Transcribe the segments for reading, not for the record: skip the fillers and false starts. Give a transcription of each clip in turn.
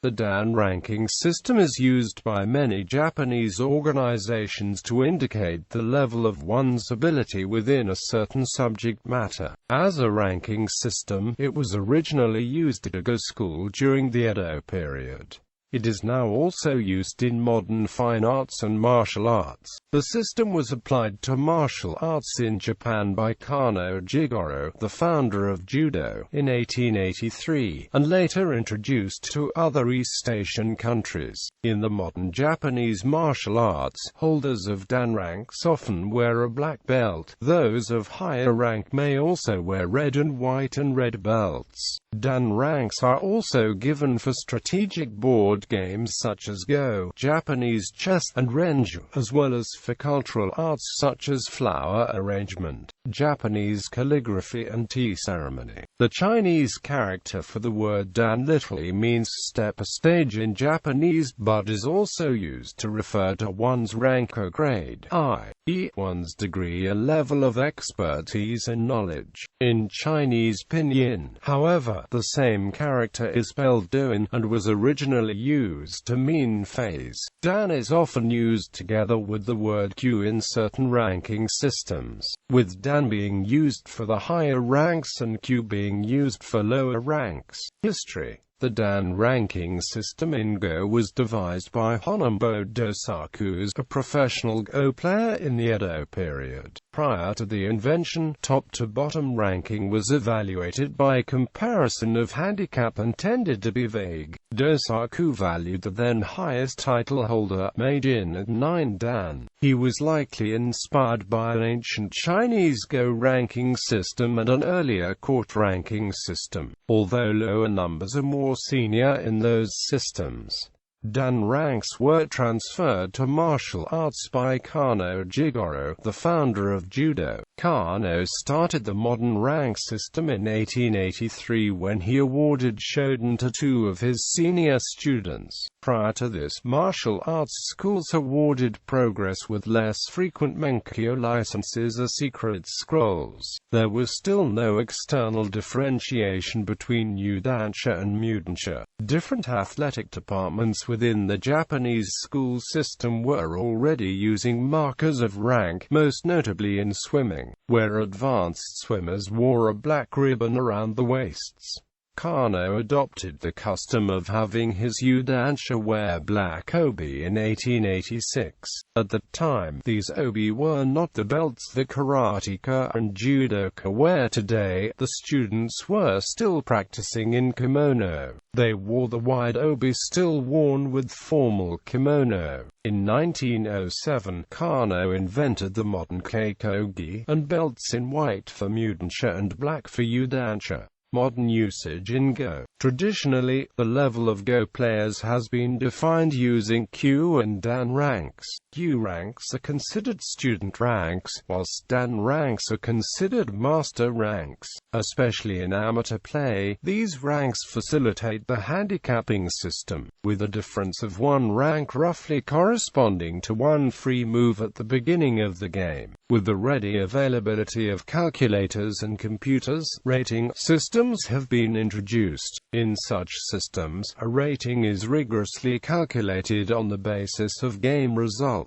The Dan ranking system is used by many Japanese organizations to indicate the level of one's ability within a certain subject matter. As a ranking system, it was originally used at a go school during the Edo period. It is now also used in modern fine arts and martial arts. The system was applied to martial arts in Japan by Kanō Jigorō, the founder of judo, in 1883, and later introduced to other East Asian countries. In the modern Japanese martial arts, holders of Dan ranks often wear a black belt. Those of higher rank may also wear red and white and red belts. Dan ranks are also given for strategic board games such as Go, Japanese chess, and Renju, as well as for cultural arts such as flower arrangement, Japanese calligraphy, and tea ceremony. The Chinese character for the word Dan literally means step or stage in Japanese, but is also used to refer to one's rank or grade, i.e., one's degree or level of expertise and knowledge. In Chinese pinyin, however, the same character is spelled Doin, and was originally used to mean phase. Dan is often used together with the word Q in certain ranking systems, with Dan being used for the higher ranks and Q being used for lower ranks. History. The Dan ranking system in Go was devised by Honombo Dosaku, a professional Go player in the Edo period. Prior to the invention, top-to-bottom ranking was evaluated by comparison of handicap and tended to be vague. Dosaku valued the then highest title holder, Meijin, at 9 Dan. He was likely inspired by an ancient Chinese Go ranking system and an earlier court ranking system, although lower numbers are more senior in those systems. Dan ranks were transferred to martial arts by Kanō Jigorō, the founder of judo. Kanō started the modern rank system in 1883 when he awarded shodan to 2 of his senior students. Prior to this, martial arts schools awarded progress with less frequent menkyo licenses or secret scrolls. There was still no external differentiation between Udansha and Mudansha. Different athletic departments within the Japanese school system were already using markers of rank, most notably in swimming, where advanced swimmers wore a black ribbon around the waists. Kanō adopted the custom of having his Udansha wear black obi in 1886. At the time, these obi were not the belts the karateka and judoka wear today. The students were still practicing in kimono. They wore the wide obi still worn with formal kimono. In 1907, Kanō invented the modern keikogi, and belts in white for Mudansha and black for Udansha. Modern usage in Go. Traditionally, the level of Go players has been defined using Q and Dan ranks. Q ranks are considered student ranks, whilst Dan ranks are considered master ranks. Especially in amateur play, these ranks facilitate the handicapping system, with a difference of 1 rank roughly corresponding to 1 free move at the beginning of the game. With the ready availability of calculators and computers, rating systems have been introduced. In such systems, a rating is rigorously calculated on the basis of game results.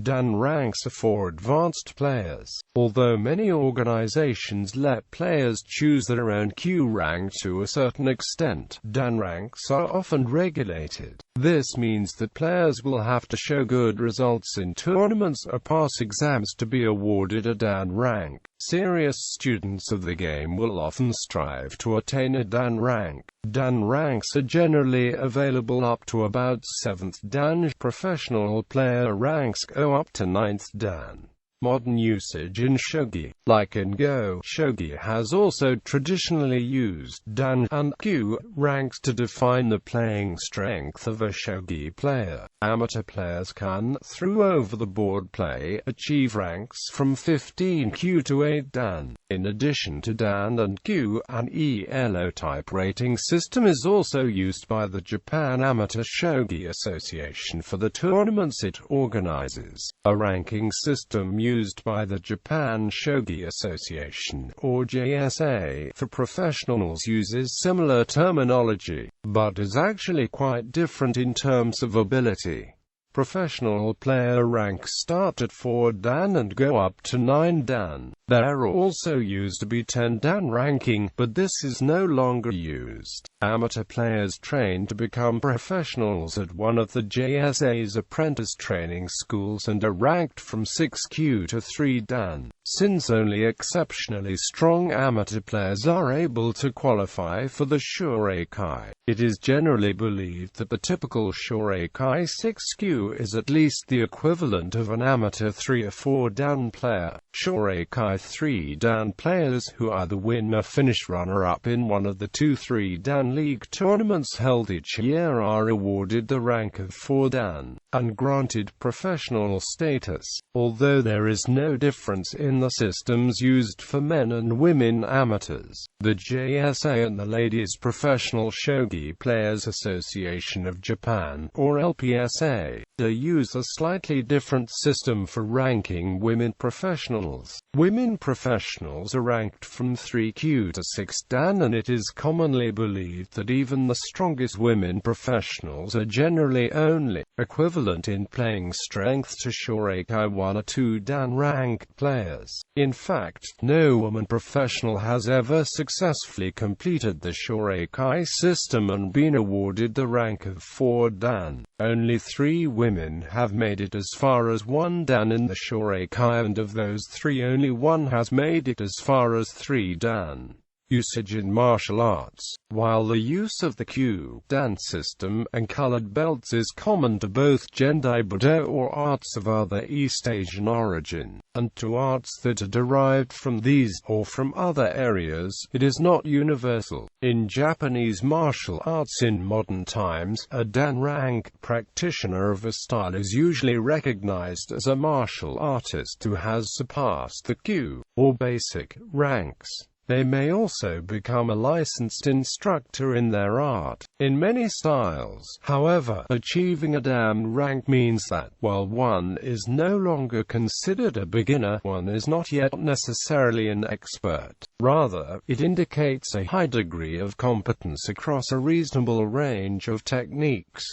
Dan ranks are for advanced players. Although many organizations let players choose their own Q rank to a certain extent, Dan ranks are often regulated. This means that players will have to show good results in tournaments or pass exams to be awarded a Dan rank. Serious students of the game will often strive to attain a Dan rank. Dan ranks are generally available up to about 7th Dan. Professional player ranks go up to 9th Dan. Modern usage in shogi. Like in Go, shogi has also traditionally used Dan and Q ranks to define the playing strength of a shogi player. Amateur players can, through over-the-board play, achieve ranks from 15 Q to 8 Dan. In addition to Dan and Q, an ELO-type rating system is also used by the Japan Amateur Shogi Association for the tournaments it organizes. A ranking system used by the Japan Shogi Association, or JSA, for professionals uses similar terminology, but is actually quite different in terms of ability. Professional player ranks start at 4 dan and go up to 9 dan. There also used to be 10 dan ranking, but this is no longer used. Amateur players train to become professionals at one of the JSA's apprentice training schools and are ranked from 6Q to 3 dan. Since only exceptionally strong amateur players are able to qualify for the Shoreikai, it is generally believed that the typical Shoreikai 6Q is at least the equivalent of an amateur 3 or 4 dan player. Shoreikai 3 dan players who either win or finish runner-up in one of the 2 3 dan league tournaments held each year are awarded the rank of 4 dan, and granted professional status, although there is no difference in the systems used for men and women amateurs. The JSA and the Ladies Professional Shogi Players Association of Japan, or LPSA, use a slightly different system for ranking women professionals. Women professionals are ranked from 3Q to 6 dan, and it is commonly believed that even the strongest women professionals are generally only equivalent in playing strength to Shoreikai 1 or 2 dan ranked players. In fact, no woman professional has ever successfully completed the Shoreikai system and been awarded the rank of 4 dan. Only 3 women have made it as far as 1 dan in the Shoreikai, and of those 3 only 1 has made it as far as 3 dan. Usage in martial arts. While the use of the Q-dan system and colored belts is common to both Gendai Budo or arts of other East Asian origin, and to arts that are derived from these, or from other areas, it is not universal. In Japanese martial arts in modern times, a dan rank practitioner of a style is usually recognized as a martial artist who has surpassed the Q, or basic, ranks. They may also become a licensed instructor in their art. In many styles, however, achieving a dan rank means that, while one is no longer considered a beginner, one is not yet necessarily an expert. Rather, it indicates a high degree of competence across a reasonable range of techniques.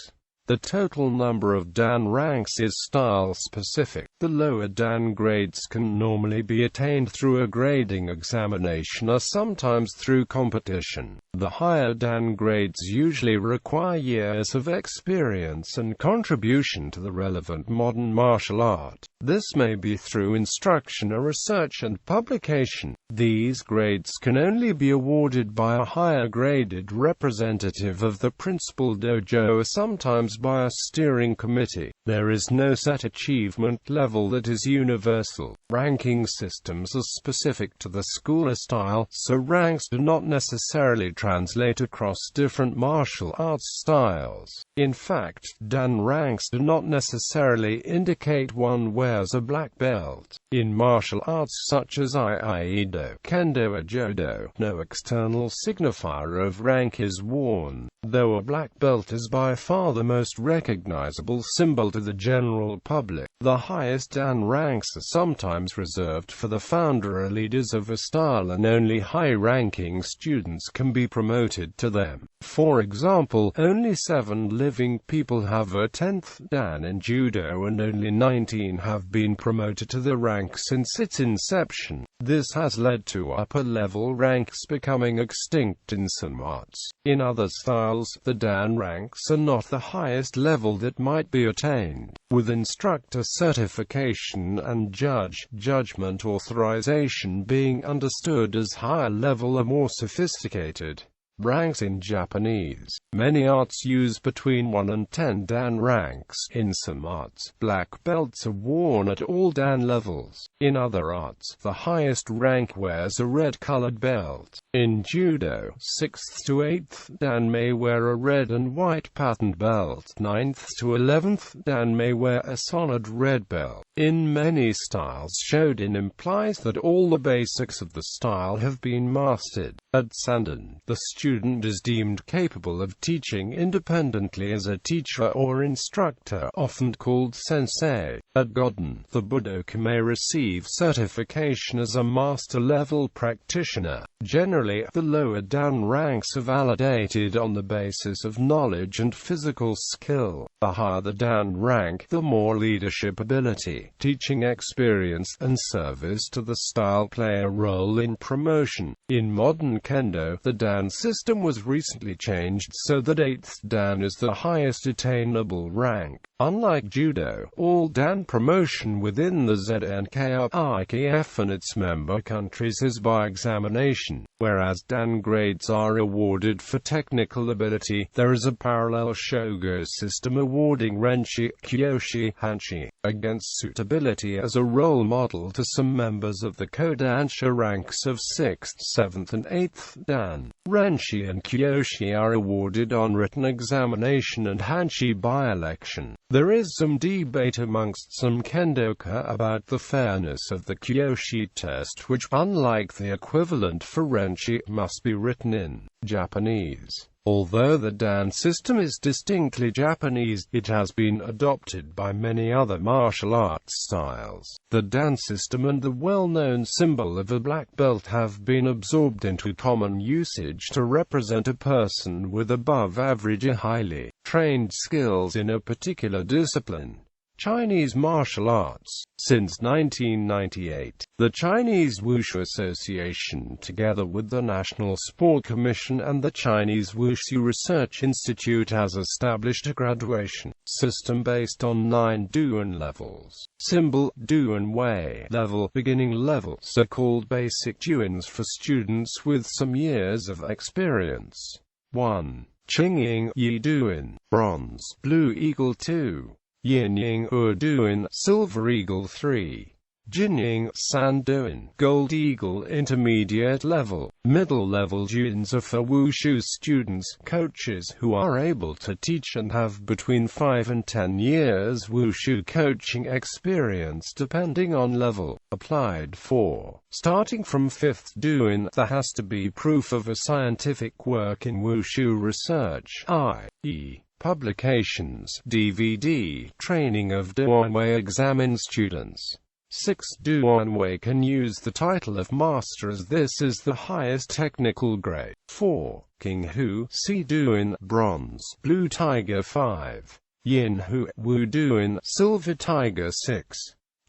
The total number of dan ranks is style-specific. The lower dan grades can normally be attained through a grading examination or sometimes through competition. The higher dan grades usually require years of experience and contribution to the relevant modern martial art. This may be through instruction or research and publication. These grades can only be awarded by a higher graded representative of the principal dojo or sometimes by a steering committee. There is no set achievement level that is universal. Ranking systems are specific to the school or style, so ranks do not necessarily translate across different martial arts styles. In fact, dan ranks do not necessarily indicate one wears a black belt. In martial arts such as Aikido, Kendo or Judo, no external signifier of rank is worn, though a black belt is by far the most recognizable symbol to the general public. The highest dan ranks are sometimes reserved for the founder or leaders of a style, and only high-ranking students can be promoted to them. For example, only 7 living people have a 10th dan in Judo, and only 19 have been promoted to the rank since its inception. This has led to upper-level ranks becoming extinct in some arts. In other styles, the dan ranks are not the highest level that might be attained, with instructor certification and judgment authorization being understood as higher level or more sophisticated. Ranks in Japanese. Many arts use between 1 and 10 dan ranks. In some arts, black belts are worn at all dan levels. In other arts, the highest rank wears a red-colored belt. In Judo, 6th to 8th dan may wear a red and white patterned belt. 9th to 11th dan may wear a solid red belt. In many styles, Shoden implies that all the basics of the style have been mastered. At Sandan, the student student is deemed capable of teaching independently as a teacher or instructor, often called sensei. At Goden, the Budoka may receive certification as a master-level practitioner. Generally, the lower Dan ranks are validated on the basis of knowledge and physical skill. The higher the Dan rank, the more leadership ability, teaching experience, and service to the style play a role in promotion. In modern Kendo, the Dan system was recently changed so that 8th Dan is the highest attainable rank. Unlike Judo, all Dan promotion within the ZNKIKF and its member countries is by examination. Whereas Dan grades are awarded for technical ability, there is a parallel Shogo system awarding Renshi, Kyoshi, Hanshi, against suitability as a role model to some members of the Kodansha ranks of 6th, 7th and 8th Dan. Renshi and Kyoshi are awarded on written examination and Hanshi by election. There is some debate amongst some Kendoka about the fairness of the Kyoshi test, which, unlike the equivalent for Renshi, must be written in Japanese. Although the Dan system is distinctly Japanese, it has been adopted by many other martial arts styles. The Dan system and the well-known symbol of a black belt have been absorbed into common usage to represent a person with above-average or highly trained skills in a particular discipline. Chinese martial arts. Since 1998, the Chinese Wushu Association, together with the National Sport Commission and the Chinese Wushu Research Institute, has established a graduation system based on 9 Duan levels. Symbol, Duan Wei level, beginning levels are called basic Duans for students with some years of experience. 1. Qingying Yi Duan, bronze, blue eagle 2. Yinying Duan, silver eagle 3. Jinying San Duan, gold eagle intermediate level. Middle level Duans are for Wushu students, coaches who are able to teach and have between 5 and 10 years Wushu coaching experience depending on level. Applied 4. Starting from 5th Duan, there has to be proof of a scientific work in Wushu research, i.e. publications, DVD, training of Duanwei examined students. 6th Duanwei can use the title of master as this is the highest technical grade. 4. King Hu, Si Duan, bronze, blue tiger 5. Yin Hu, Wu Duan, silver tiger 6.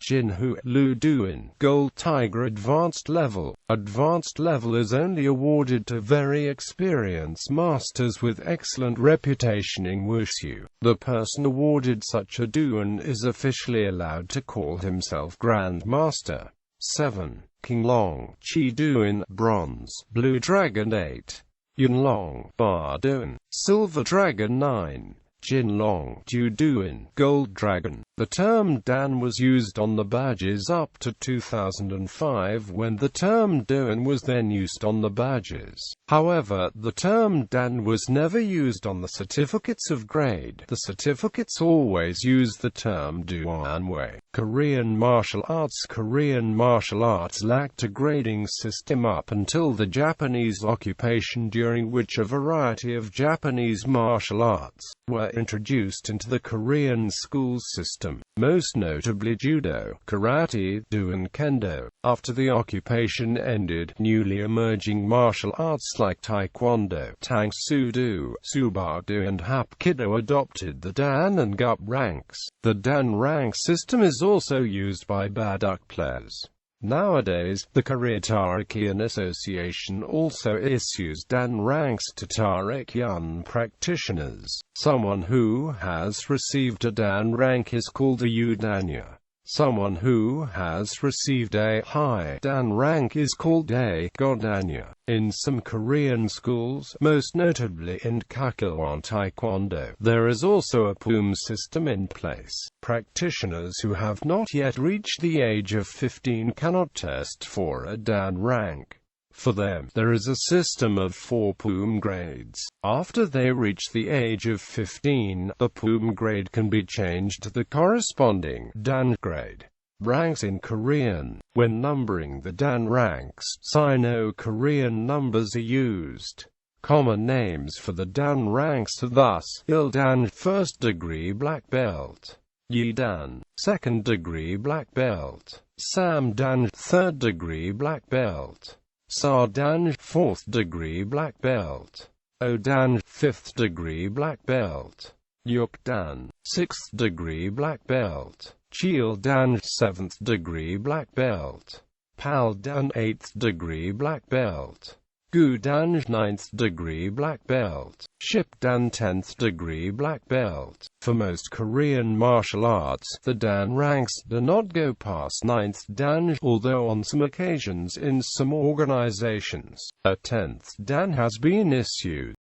Jin Hu, Lu Duan, gold tiger advanced level. Advanced level is only awarded to very experienced masters with excellent reputation in Wushu. The person awarded such a Duan is officially allowed to call himself Grand Master. 7. King Long, Chi Duan, bronze, blue dragon 8. Yun Long, Bar Duan, silver dragon 9. Jin Long, Ju Duan, gold dragon. The term Dan was used on the badges up to 2005 when the term Duan was then used on the badges. However, the term Dan was never used on the certificates of grade. The certificates always use the term Duanwei. Korean martial arts lacked a grading system up until the Japanese occupation, during which a variety of Japanese martial arts were introduced into the Korean school system, most notably judo, karate, do and kendo. After the occupation ended, newly emerging martial arts like taekwondo, tang soo do, subado and hapkido adopted the Dan and Gup ranks. The Dan rank system is also used by baduk players. Nowadays, the Korea Tarekian Association also issues Dan ranks to Tarekian practitioners. Someone who has received a Dan rank is called a Udanya. Someone who has received a high Dan rank is called a Godanya. In some Korean schools, most notably in Kakilwon Taekwondo, there is also a PUM system in place. Practitioners who have not yet reached the age of 15 cannot test for a Dan rank. For them, there is a system of 4 PUM grades. After they reach the age of 15, the PUM grade can be changed to the corresponding Dan grade. Ranks in Korean. When numbering the Dan ranks, Sino-Korean numbers are used. Common names for the Dan ranks are thus: Il Dan, 1st degree black belt; Yi Dan, 2nd degree black belt; Sam Dan, 3rd degree black belt; Sa Dan, 4th degree black belt; O Dan, 5th degree black belt; Yuk Dan, 6th degree black belt; Chil Dan, 7th degree black belt; Pal Dan, 8th degree black belt; Gu Dan, 9th degree black belt; Ship Dan, 10th degree black belt. For most Korean martial arts, the Dan ranks do not go past 9th Dan, although on some occasions in some organizations, a 10th Dan has been issued.